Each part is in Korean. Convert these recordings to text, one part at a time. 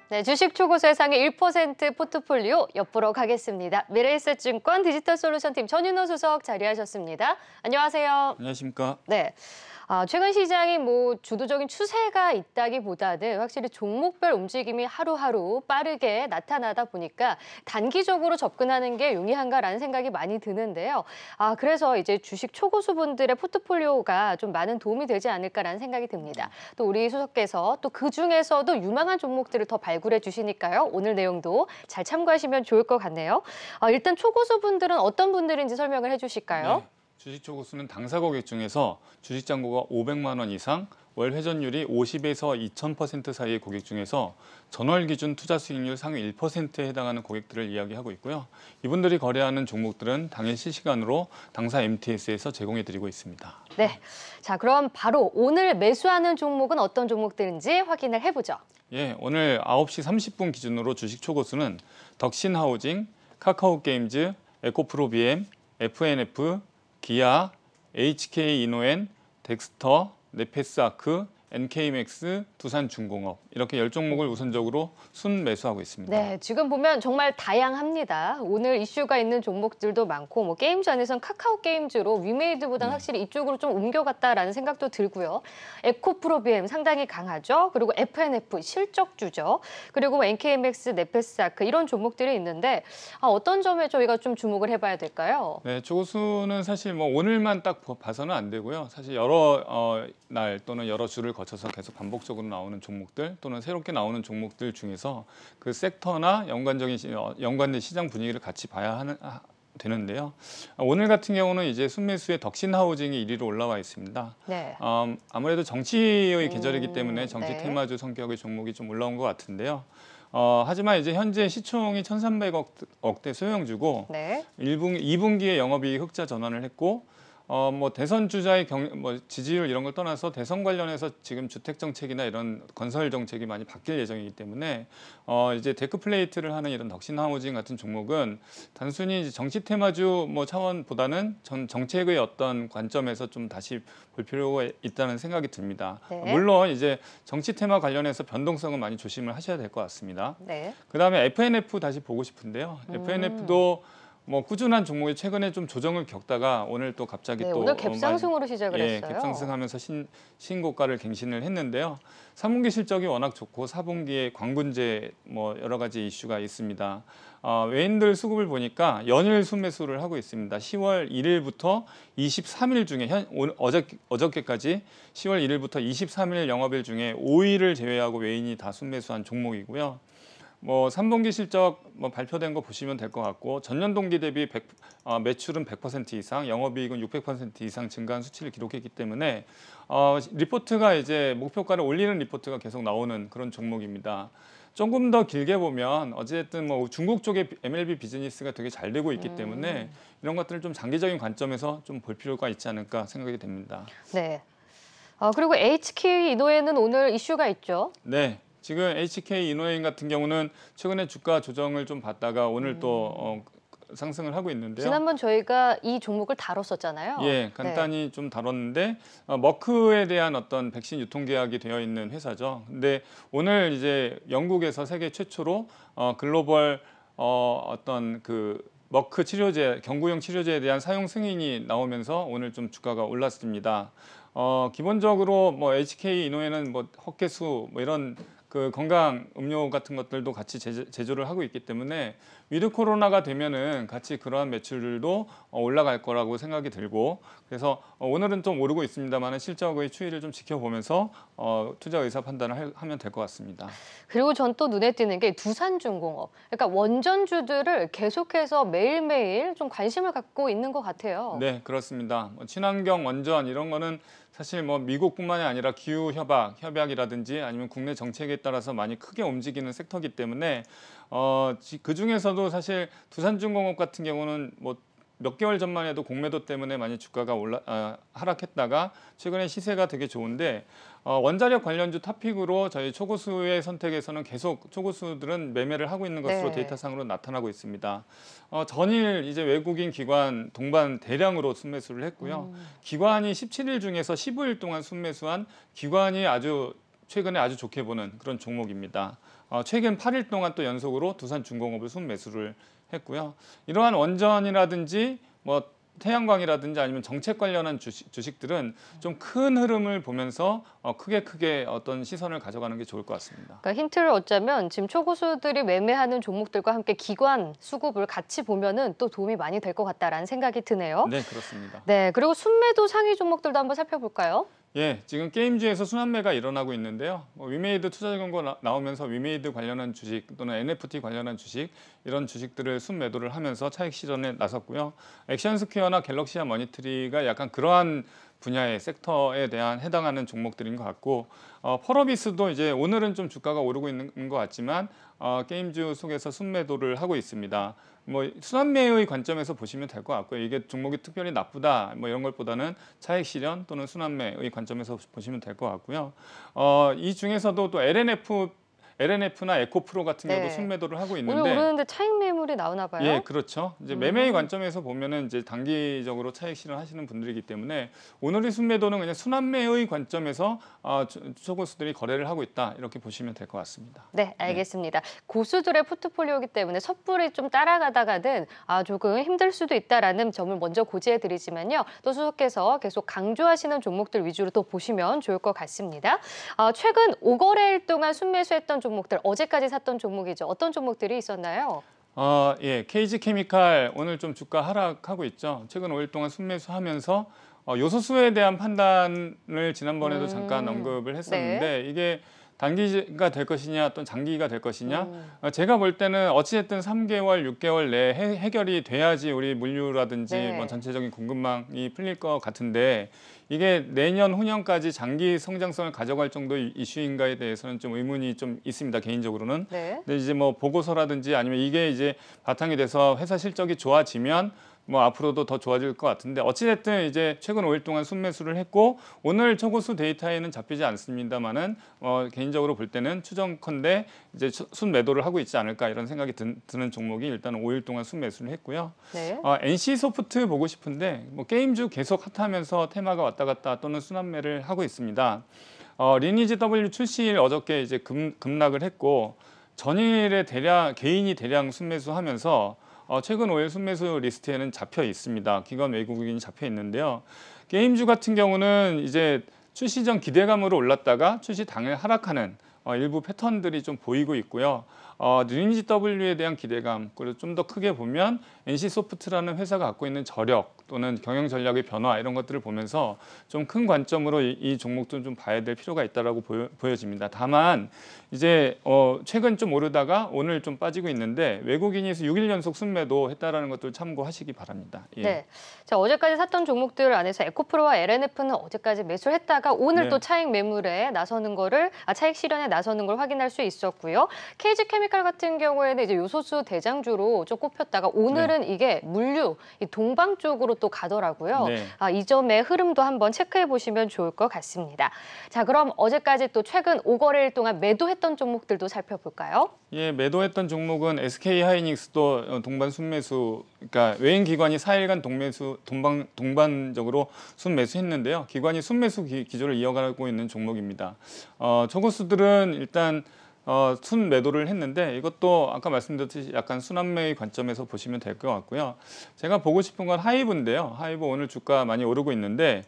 네, 주식 초고 세상의 1% 포트폴리오 엿보러 가겠습니다. 미래에셋증권 디지털솔루션팀 전윤호 수석 자리하셨습니다. 안녕하세요. 안녕하십니까. 네. 최근 시장이 주도적인 추세가 있다기보다는 확실히 종목별 움직임이 하루하루 빠르게 나타나다 보니까 단기적으로 접근하는 게 용이한가라는 생각이 많이 드는데요. 그래서 이제 주식 초고수분들의 포트폴리오가 좀 많은 도움이 되지 않을까라는 생각이 듭니다. 또 우리 수석께서 또 그중에서도 유망한 종목들을 더 발굴해 주시니까요. 오늘 내용도 잘 참고하시면 좋을 것 같네요. 일단 초고수분들은 어떤 분들인지 설명을 해주실까요? 네, 주식 초고수는 당사 고객 중에서 주식 잔고가 500만 원 이상, 월 회전율이 50에서 2000% 사이의 고객 중에서 전월 기준 투자 수익률 상위 1%에 해당하는 고객들을 이야기하고 있고요. 이분들이 거래하는 종목들은 당일 실시간으로 당사 MTS에서 제공해 드리고 있습니다. 네, 자 그럼 바로 오늘 매수하는 종목은 어떤 종목들인지 확인을 해보죠. 예, 오늘 9시 30분 기준으로 주식 초고수는 덕신하우징, 카카오게임즈, 에코프로비엠, FNF, 기아, HK이노엔, 덱스터, 네페스아크, NK맥스, 두산중공업 이렇게 10종목을 우선적으로 순매수하고 있습니다. 네, 지금 보면 정말 다양합니다. 오늘 이슈가 있는 종목들도 많고 게임즈 안에서는 카카오게임즈로 위메이드보다는 확실히 이쪽으로 좀 옮겨갔다라는 생각도 들고요. 에코프로비엠 상당히 강하죠. 그리고 FNF 실적주죠. 그리고 NK맥스, 네페스아크 이런 종목들이 있는데 어떤 점에 저희가 좀 주목을 해봐야 될까요? 네, 초고수는 사실 오늘만 딱 봐서는 안 되고요. 사실 여러 날 또는 여러 주를 거쳐서 계속 반복적으로 나오는 종목들 또는 새롭게 나오는 종목들 중에서 그 섹터나 연관된 시장 분위기를 같이 봐야 되는데요. 오늘 같은 경우는 이제 순매수의 덕신하우징이 1위로 올라와 있습니다. 네. 아무래도 정치의 계절이기 때문에 정치 네. 테마주 성격의 종목이 좀 올라온 것 같은데요. 하지만 이제 현재 시총이 1,300억대 소형주고 네. 2분기에 영업이익 흑자 전환을 했고 대선 주자의 지지율 이런 걸 떠나서 대선 관련해서 지금 주택 정책이나 이런 건설 정책이 많이 바뀔 예정이기 때문에 이제 데크플레이트를 하는 이런 덕신하우징 같은 종목은 단순히 이제 정치 테마주 차원보다는 정책의 어떤 관점에서 좀 다시 볼 필요가 있다는 생각이 듭니다. 네. 물론 이제 정치 테마 관련해서 변동성은 많이 조심을 하셔야 될 것 같습니다. 네. 그다음에 FNF 다시 보고 싶은데요. FNF도 꾸준한 종목이 최근에 좀 조정을 겪다가 오늘 또 갑자기 또 오늘 갭상승으로 시작을 했어요. 갭상승하면서 신고가를 갱신을 했는데요. 3분기 실적이 워낙 좋고 4분기에 광군제 여러 가지 이슈가 있습니다. 외인들 수급을 보니까 연일 순매수를 하고 있습니다. 10월 1일부터 23일 중에 어저께까지 10월 1일부터 23일 영업일 중에 5일을 제외하고 외인이 다 순매수한 종목이고요. 3분기 실적 발표된 거 보시면 될 것 같고 전년 동기 대비 매출은 100% 이상, 영업이익은 600% 이상 증가한 수치를 기록했기 때문에 리포트가 이제 목표가를 올리는 리포트가 계속 나오는 그런 종목입니다. 조금 더 길게 보면 어쨌든 중국 쪽의 MLB 비즈니스가 되게 잘 되고 있기 때문에 이런 것들을 좀 장기적인 관점에서 좀 볼 필요가 있지 않을까 생각이 됩니다. 네. 그리고 HK이노엔은 오늘 이슈가 있죠. 네. 지금 HK이노엔 같은 경우는 최근에 주가 조정을 좀 받다가 오늘 또 상승을 하고 있는데요. 지난번 저희가 이 종목을 다뤘었잖아요. 예, 간단히 좀 다뤘는데 머크에 대한 어떤 백신 유통 계약이 되어 있는 회사죠. 근데 오늘 이제 영국에서 세계 최초로 글로벌 어떤 그 머크 치료제, 경구용 치료제에 대한 사용 승인이 나오면서 오늘 좀 주가가 올랐습니다. 기본적으로 HK이노엔은 헛개수 이런 그 건강 음료 같은 것들도 같이 제조를 하고 있기 때문에 위드 코로나가 되면은 같이 그러한 매출도 올라갈 거라고 생각이 들고 그래서 오늘은 좀 오르고 있습니다만 실적의 추이를 좀 지켜보면서 투자 의사 판단을 하면 될 것 같습니다. 그리고 전 또 눈에 띄는 게 두산중공업. 그러니까 원전주들을 계속해서 매일매일 좀 관심을 갖고 있는 것 같아요. 네, 그렇습니다. 친환경 원전 이런 거는 사실 미국뿐만이 아니라 기후 협약이라든지 아니면 국내 정책에 따라서 많이 크게 움직이는 섹터이기 때문에 그 중에서도 사실 두산중공업 같은 경우는 몇 개월 전만 해도 공매도 때문에 많이 주가가 하락했다가 최근에 시세가 되게 좋은데 원자력 관련주 탑픽으로 저희 초고수의 선택에서는 계속 초고수들은 매매를 하고 있는 것으로 데이터상으로 나타나고 있습니다. 전일 이제 외국인 기관 동반 대량으로 순매수를 했고요. 기관이 17일 중에서 15일 동안 순매수한 기관이 아주 최근에 아주 좋게 보는 그런 종목입니다. 최근 8일 동안 또 연속으로 두산중공업을 순매수를 했고요. 이러한 원전이라든지 뭐 태양광이라든지 아니면 정책 관련한 주식들은 좀 큰 흐름을 보면서 크게 어떤 시선을 가져가는 게 좋을 것 같습니다. 그러니까 힌트를 얻자면 지금 초고수들이 매매하는 종목들과 함께 기관 수급을 같이 보면은 또 도움이 많이 될 것 같다라는 생각이 드네요. 네, 그렇습니다. 네, 그리고 순매도 상위 종목들도 한번 살펴볼까요? 예, 지금 게임주에서 순환매가 일어나고 있는데요. 위메이드 투자 경고 나오면서 위메이드 관련한 주식 또는 NFT 관련한 주식 이런 주식들을 순매도를 하면서 차익 실현에 나섰고요. 액션스퀘어나 갤럭시아 머니터리가 약간 그러한 분야의 섹터에 대한 해당하는 종목들인 것 같고 펄어비스도 이제 오늘은 좀 주가가 오르고 있는 것 같지만 게임주 속에서 순매도를 하고 있습니다. 뭐 순환매의 관점에서 보시면 될 것 같고요. 이게 종목이 특별히 나쁘다 뭐 이런 것보다는 차익 실현 또는 순환매의 관점에서 보시면 될 것 같고요. 이 중에서도 또 LNF나 에코프로 같은 경우도 네. 순매도를 하고 오늘 있는데 오르는데 차익 매물이 나오나 봐요. 예, 그렇죠. 이제 매매의 관점에서 보면은 이제 단기적으로 차익 실현하시는 분들이기 때문에 오늘의 순매도는 그냥 순환매의 관점에서 초고수들이 거래를 하고 있다 이렇게 보시면 될 것 같습니다. 네, 알겠습니다. 고수들의 포트폴리오이기 때문에 섣불리 좀 따라가다가는 조금 힘들 수도 있다라는 점을 먼저 고지해드리지만요. 또 수석께서 계속 강조하시는 종목들 위주로 또 보시면 좋을 것 같습니다. 최근 5거래일 동안 순매수했던 종목들, 어제까지 샀던 종목이죠. 어떤 종목들이 있었나요? 예, KG케미칼 오늘 좀 주가 하락하고 있죠. 최근 5일 동안 순매수하면서 요소수에 대한 판단을 지난번에도 잠깐 언급을 했었는데 이게 단기가 될 것이냐 또는 장기가 될 것이냐 제가 볼 때는 어찌됐든 3개월, 6개월 내에 해결이 돼야지 우리 물류라든지 네. 뭐 전체적인 공급망이 풀릴 것 같은데 이게 내년 후년까지 장기 성장성을 가져갈 정도의 이슈인가에 대해서는 좀 의문이 좀 있습니다. 개인적으로는. 네. 근데 이제 뭐 보고서라든지 아니면 이게 이제 바탕이 돼서 회사 실적이 좋아지면 뭐 앞으로도 더 좋아질 것 같은데 어찌됐든 이제 최근 5일 동안 순매수를 했고 오늘 초고수 데이터에는 잡히지 않습니다만은 개인적으로 볼 때는 추정컨대 이제 순매도를 하고 있지 않을까 이런 생각이 드는 종목이 일단 5일 동안 순매수를 했고요. 네. NC 소프트 보고 싶은데 뭐 게임주 계속 핫하면서 테마가 왔다 갔다 또는 순환매를 하고 있습니다. 리니지 W 출시일 어저께 이제 급락을 했고 전일에 개인이 대량 순매수하면서 최근 5일 순매수 리스트에는 잡혀 있습니다. 기관 외국인이 잡혀 있는데요. 게임주 같은 경우는 이제 출시 전 기대감으로 올랐다가 출시 당일 하락하는 일부 패턴들이 좀 보이고 있고요. 리니지 W에 대한 기대감 그리고 좀 더 크게 보면 NC소프트라는 회사가 갖고 있는 저력 또는 경영 전략의 변화 이런 것들을 보면서 좀 큰 관점으로 이 종목도 좀 봐야 될 필요가 있다라고 보여집니다. 다만 이제 최근 좀 오르다가 오늘 좀 빠지고 있는데 외국인이 6일 연속 순매도 했다라는 것들 참고하시기 바랍니다. 예. 네. 자, 어제까지 샀던 종목들 안에서 에코프로와 LNF는 어제까지 매수를 했다가 오늘 네. 또 차익 매물에 나서는 거를 차익 실현에 나서는 걸 확인할 수 있었고요. KG케미칼 같은 경우에는 이제 요소수 대장주로 좀 꼽혔다가 오늘은 이게 물류, 이 동방 쪽으로 또 가더라고요. 네. 이 점의 흐름도 한번 체크해 보시면 좋을 것 같습니다. 자, 그럼 어제까지 또 최근 5거래일 동안 매도했던 종목들도 살펴볼까요? 예, 매도했던 종목은 SK하이닉스도 동반 순매수, 그러니까 외인 기관이 4일간 동반적으로 순매수했는데요. 기관이 순매수 기조를 이어가고 있는 종목입니다. 초고수들은 일단 순매도를 했는데 이것도 아까 말씀드렸듯이 약간 순환매의 관점에서 보시면 될 것 같고요. 제가 보고 싶은 건 하이브인데요. 하이브 오늘 주가 많이 오르고 있는데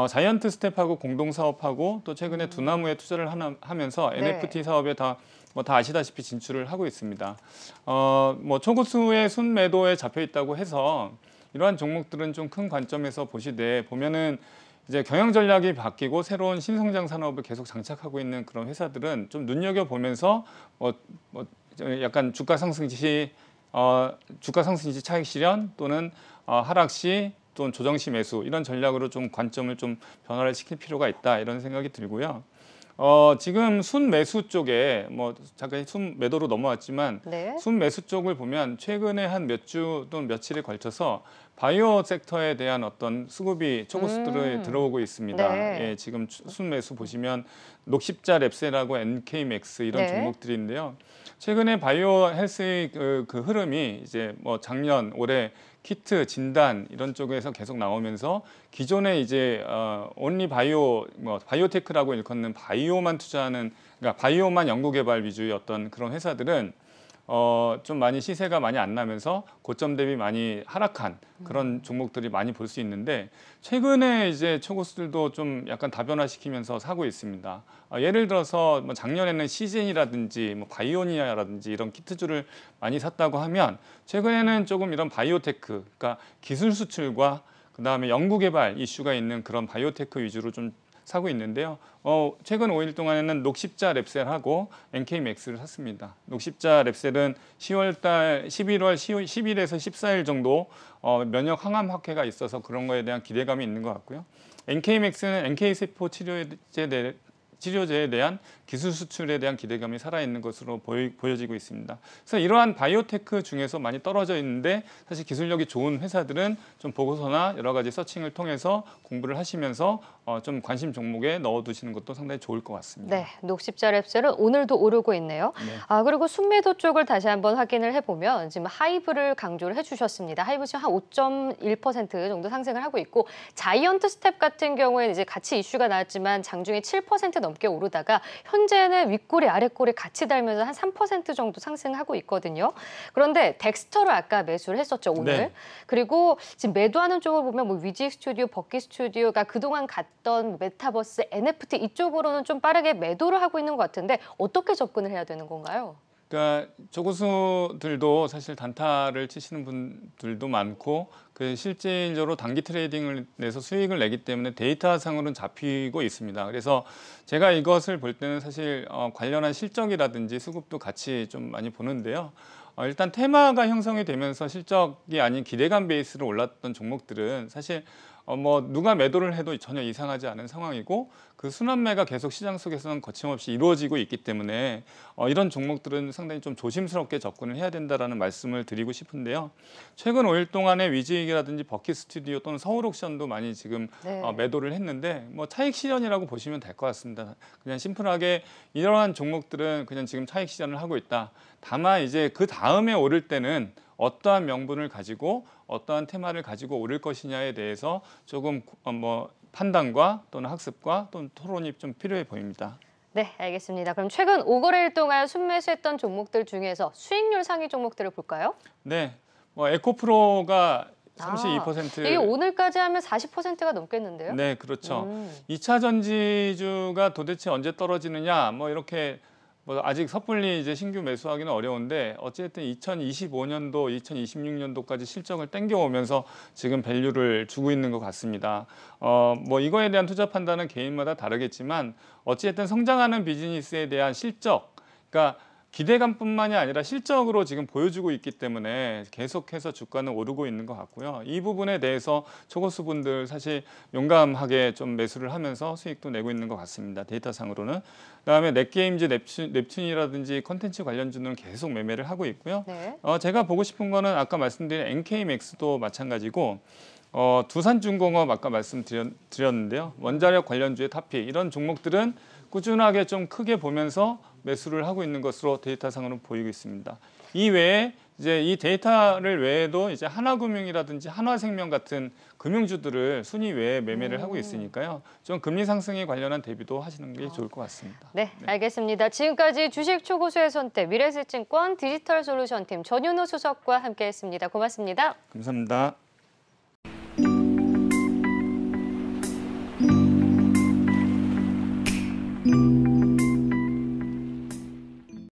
자이언트 스텝하고 공동 사업하고 또 최근에 두나무에 투자를 하면서 NFT 사업에 다 아시다시피 진출을 하고 있습니다. 뭐 초고수의 순매도에 잡혀 있다고 해서 이러한 종목들은 좀 큰 관점에서 보면은 이제 경영 전략이 바뀌고 새로운 신성장 산업을 계속 장착하고 있는 그런 회사들은 좀 눈여겨 보면서 약간 주가 상승 시 차익 실현 또는 하락 시 또는 조정 시 매수 이런 전략으로 좀 관점을 좀 변화를 시킬 필요가 있다 이런 생각이 들고요. 지금 순매수 쪽에 잠깐 순매도로 넘어왔지만 순매수 쪽을 보면 최근에 한 몇 주 또는 며칠에 걸쳐서 바이오 섹터에 대한 어떤 수급이 초고수들이 들어오고 있습니다. 예, 지금 순매수 보시면 녹십자 랩셀하고 NK맥스 이런 종목들인데요. 최근에 바이오 헬스의 그 흐름이 이제 작년 올해 키트, 진단 이런 쪽에서 계속 나오면서 기존에 이제 온리 바이오, 바이오테크라고 일컫는 바이오만 투자하는, 그러니까 바이오만 연구개발 위주의 어떤 그런 회사들은 좀 많이 시세가 많이 안 나면서 고점 대비 많이 하락한 그런 종목들이 많이 볼 수 있는데, 최근에 이제 초고수들도 좀 약간 다변화시키면서 사고 있습니다. 예를 들어서 뭐 작년에는 시젠이라든지 뭐 바이오니아라든지 이런 키트주를 많이 샀다고 하면, 최근에는 조금 이런 바이오테크, 그러니까 기술 수출과 그다음에 연구 개발 이슈가 있는 그런 바이오테크 위주로 좀 사고 있는데요. 최근 5일 동안에는 녹십자 랩셀하고 NK맥스를 샀습니다. 녹십자 랩셀은 11월 10일에서 14일 정도 면역 항암 확해가 있어서 그런 거에 대한 기대감이 있는 것 같고요. NK맥스는 NK세포 치료제에 대한 기술 수출에 대한 기대감이 살아있는 것으로 보여지고 있습니다. 그래서 이러한 바이오테크 중에서 많이 떨어져 있는데, 사실 기술력이 좋은 회사들은 좀 보고서나 여러 가지 서칭을 통해서 공부를 하시면서 좀 관심 종목에 넣어두시는 것도 상당히 좋을 것 같습니다. 네, 녹십자 랩셀은 오늘도 오르고 있네요. 네. 그리고 순매도 쪽을 다시 한번 확인을 해보면 지금 하이브를 강조를 해주셨습니다. 하이브 지금 한 5.1% 정도 상승을 하고 있고, 자이언트 스텝 같은 경우에는 이제 같이 이슈가 나왔지만 장중에 7% 넘게 오르다가 현재는 윗꼬리 아랫꼬리 같이 달면서 한 3% 정도 상승하고 있거든요. 그런데 덱스터를 아까 매수를 했었죠, 오늘. 네. 그리고 지금 매도하는 쪽을 보면 뭐 위직 스튜디오, 버키 스튜디오가 그동안 갔던 메타버스, NFT 이쪽으로는 좀 빠르게 매도를 하고 있는 것 같은데, 어떻게 접근을 해야 되는 건가요? 그러니까 조고수들도 사실 단타를 치시는 분들도 많고, 그 실질적으로 단기 트레이딩을 내서 수익을 내기 때문에 데이터상으로는 잡히고 있습니다. 그래서 제가 이것을 볼 때는 사실 관련한 실적이라든지 수급도 같이 좀 많이 보는데요. 일단 테마가 형성이 되면서 실적이 아닌 기대감 베이스로 올랐던 종목들은 사실 뭐 누가 매도를 해도 전혀 이상하지 않은 상황이고, 그 순환매가 계속 시장 속에서는 거침없이 이루어지고 있기 때문에 이런 종목들은 상당히 좀 조심스럽게 접근을 해야 된다라는 말씀을 드리고 싶은데요. 최근 5일 동안에 위즈익이라든지 버킷 스튜디오 또는 서울옥션도 많이 지금 네. 매도를 했는데, 뭐 차익 실현이라고 보시면 될 것 같습니다. 그냥 심플하게 이러한 종목들은 그냥 지금 차익 실현을 하고 있다. 다만 이제 그 다음에 오를 때는 어떠한 명분을 가지고 어떠한 테마를 가지고 오를 것이냐에 대해서 조금 뭐 판단과 또는 학습과 또는 토론이 좀 필요해 보입니다. 네, 알겠습니다. 그럼 최근 5거래일 동안 순매수했던 종목들 중에서 수익률 상위 종목들을 볼까요? 네, 뭐 에코프로가 32%. 이게 오늘까지 하면 40%가 넘겠는데요? 네, 그렇죠. 2차 전지주가 도대체 언제 떨어지느냐, 뭐 이렇게 뭐 아직 섣불리 이제 신규 매수하기는 어려운데, 어쨌든 2025년도, 2026년도까지 실적을 땡겨오면서 지금 밸류를 주고 있는 것 같습니다. 뭐 이거에 대한 투자 판단은 개인마다 다르겠지만, 어쨌든 성장하는 비즈니스에 대한 실적, 그러니까 기대감뿐만이 아니라 실적으로 지금 보여주고 있기 때문에 계속해서 주가는 오르고 있는 것 같고요. 이 부분에 대해서 초고수분들 사실 용감하게 좀 매수를 하면서 수익도 내고 있는 것 같습니다. 데이터상으로는. 그다음에 넷게임즈, 넵튠이라든지 컨텐츠 관련주는 계속 매매를 하고 있고요. 네. 제가 보고 싶은 거는 아까 말씀드린 NK맥스도 마찬가지고, 두산중공업 아까 말씀드렸는데요. 원자력 관련주의 타피, 이런 종목들은 꾸준하게 좀 크게 보면서 매수를 하고 있는 것으로 데이터상으로 보이고 있습니다. 이 외에 이제 이 데이터를 외에도 이제 하나금융이라든지 한화생명 같은 금융주들을 순위 외에 매매를 하고 있으니까요. 좀 금리 상승에 관련한 대비도 하시는 게 좋을 것 같습니다. 네, 알겠습니다. 지금까지 주식 초고수의 선택 미래에셋증권 디지털솔루션팀 전윤호 수석과 함께했습니다. 고맙습니다. 감사합니다.